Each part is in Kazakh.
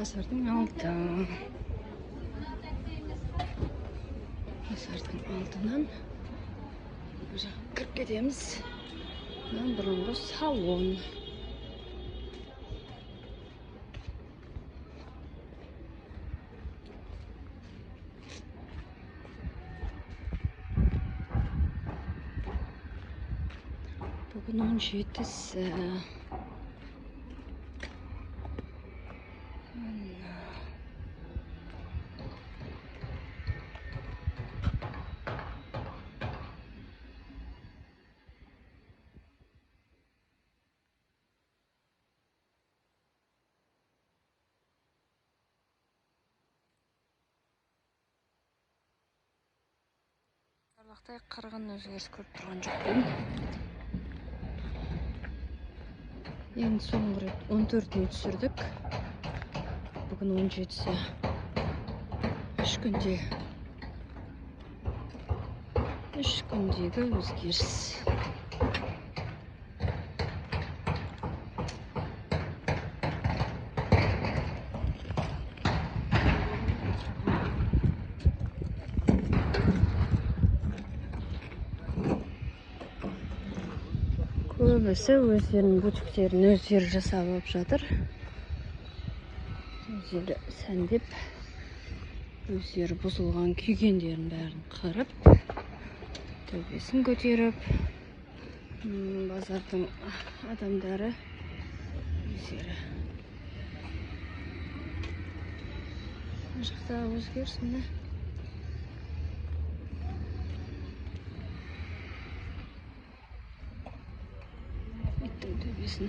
Bazarның алды. Bazarның алдынан кіріп кетеміз. Бұрынғы салон. Бүгін 17-сі. Қарлақтай қырғын өзгеріс көріп тұрған жоқпын. Енді соңғы рет 14-не түсірдік. Бүгін 17-сі. 3 күндегі өзгеріс. Көбісі өздерінің бутиктерін өздері жасап алып жатыр. Өздері сәндеп, өздері бұзылған күйгендерін бәрін қырып, төбесін көтеріп, базардың адамдары өздері. Жақта өзгеріс міне. Төбесін.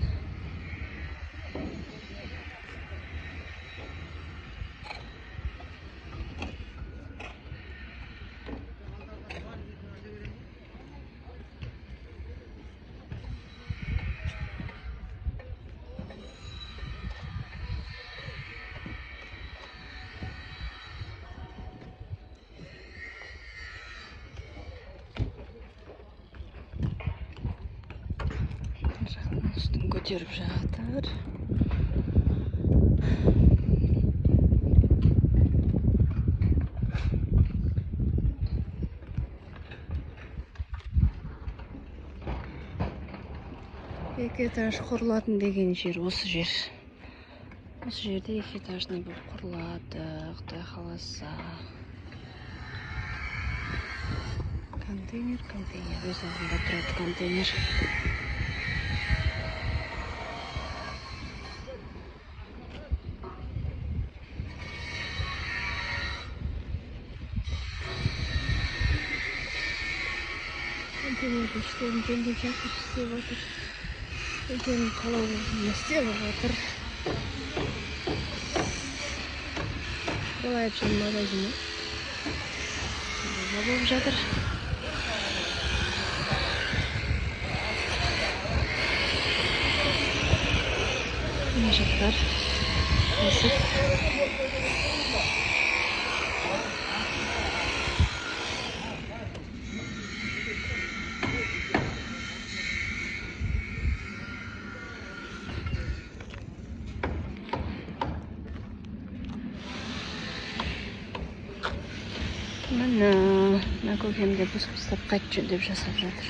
Üstün көтеріп жатыр. Екі этаж құрылатын деген жер осы жер. Осы жерде екі этажный болып құрылады, Құдай қаласа. Контейнер, өз алдында тұрады контейнер. Контейнерді іштерін жөндеп жатыр, істеп отыр. Өздерінің қалауын істеп отыр. Былай әпшінің магазині. Болып жатыр. Мына жақтар есік. Мына көкемде бұзып тастап қайтып жөндеп жасап жатыр.